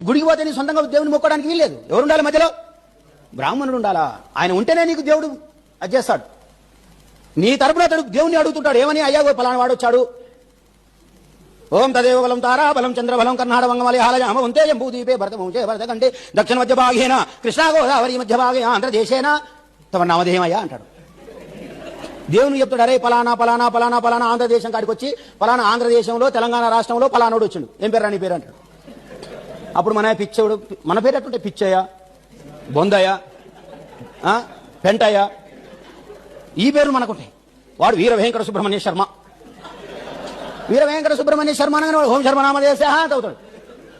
గుడికి పోతే నీ సొంతంగా దేవుని మొక్కడానికి వీల్లేదు. ఎవరు ఉండాలి మధ్యలో? బ్రాహ్మణుడు ఉండాలా. ఆయన ఉంటేనే నీకు దేవుడు అది చేస్తాడు. నీ తరపున అతడు దేవుని అడుగుతుంటాడు, ఏమని? అయ్యా పలానా వాడు వచ్చాడు, ఓం తదేవ బలం తారా బలం చంద్ర బలం కర్ణాడ వంగమలి హాలయామ ఉంతే జంబూదీపే భరతముంచే భరత కంటే దక్షిణ మధ్య భాగేన కృష్ణా గోదావరి మధ్య భాగే ఆంధ్రదేశేన తమ నామధేయమయ్యా అంటాడు. దేవుని చెప్తాడు, అరే పలానా పలానా పలానా పలానా ఆంధ్రదేశం కాడికి వచ్చి పలానా ఆంధ్రదేశంలో తెలంగాణ రాష్ట్రంలో పలానోడు వచ్చిండు, ఏం పేరు నీ పేరు అంటాడు. అప్పుడు మన పిచ్చోడు, మన పేరు ఎట్టుంటే పిచ్చయ్య, బొందయ్య, పెంటయ్య, ఈ పేర్లు మనకుంటాయి. వాడు వీర వెంకట సుబ్రహ్మణ్య శర్మ, వీర వెంకట సుబ్రహ్మణ్య శర్మ అనగానే వాడు హోం శర్మ నామదేశ అవుతాడు.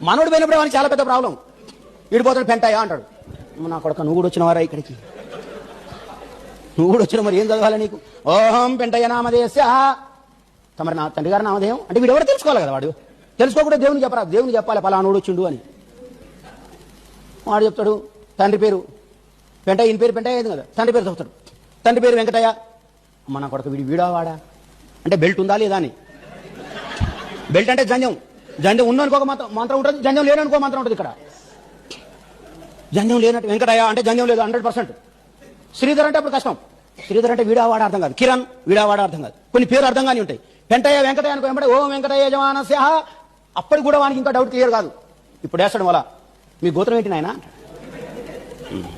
మనోడు పోయినప్పుడు వానికి చాలా పెద్ద ప్రాబ్లం. ఈడిపోతాడు పెంటయ్య అంటాడు. నా కొడుక నువ్వు కూడా వచ్చినవారా ఇక్కడికి, నువ్వు కూడా వచ్చిన మరి ఏం చదవాలి నీకు? ఓహం పెంటయ్య నామదేశ. తమరి నా తండ్రి గారి నామధేయం అంటే వీడు ఎవరు తెలుసుకోవాలి కదా. వాడు తెలుసుకోకుండా దేవుని చెప్పరా, దేవుని చెప్పాలి పలానోడు వచ్చిండు అని. వాడు చెప్తాడు తండ్రి పేరు పెంటయ్య, ఈయన పేరు పెంటయ్య అయింది కదా, తండ్రి పేరు చదువుతాడు. తండ్రి పేరు వెంకటయ్య. అమ్మ నా కొడుకు వీడా వాడా అంటే బెల్ట్ ఉందా లేదా అని. బెల్ట్ అంటే జంజం, జంజం ఉందనుకో మంత్రం ఉంటుంది, జంజం లేననుకో మంత్రం ఉంటుంది. ఇక్కడ జంజం లేనట్టు వెంకటయ్య అంటే జంజం లేదు 100%. శ్రీధర్ అంటే అప్పుడు కష్టం. శ్రీధర్ అంటే వీడావాడ అర్థం కాదు, కిరణ్ వీడావాడ అర్థం కాదు, కొన్ని పేరు అర్థం కానీ ఉంటాయి. పెంటయ్య వెంకటయ్య అనుకో వెంబడే ఓం వెంకటయ్య యజమానస్య. అప్పటికి కూడా వానికి ఇంకా డౌట్ క్లియర్ కాదు. ఇప్పుడు వేస్తాడు వల్ల మీ గోత్రం ఏంటి నాయన,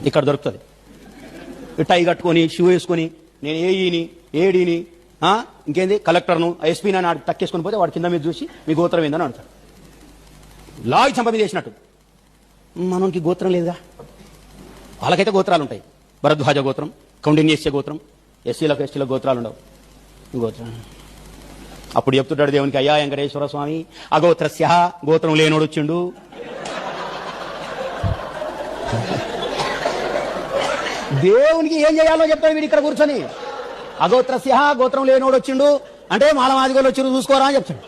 ఇక్కడ దొరుకుతుంది. టై కట్టుకొని షూ వేసుకొని నేను ఏఈని ఏడీని ఇంకేంది కలెక్టర్ను ఎస్పీని అని టక్కేసుకొని పోతే వాడు కింద మీద చూసి మీ గోత్రం ఏందని అడుగుతాడు. లాగి చంప మీద వేసినట్టు. మనకి గోత్రం లేదుగా. వాళ్ళకైతే గోత్రాలు ఉంటాయి. భరద్వాజ గోత్రం, కౌండిన్యస్య గోత్రం, ఎస్సీలకు ఎస్టీలకు గోత్రాలు ఉండవు. గోత్రం అప్పుడు చెప్తుంటాడు దేవునికి, అయ్యా వెంకటేశ్వర స్వామి అగోత్రస్య గోత్రం లేనోడు వచ్చిండు. దేవునికి ఏం చేయాలో చెప్తాడు వీడు ఇక్కడ కూర్చొని. అగోత్రస్య గోత్రం లేనోడు వచ్చిండు అంటే మాలమాదిగోళ్ళు వచ్చి చూసుకోరా అని చెప్తాడు.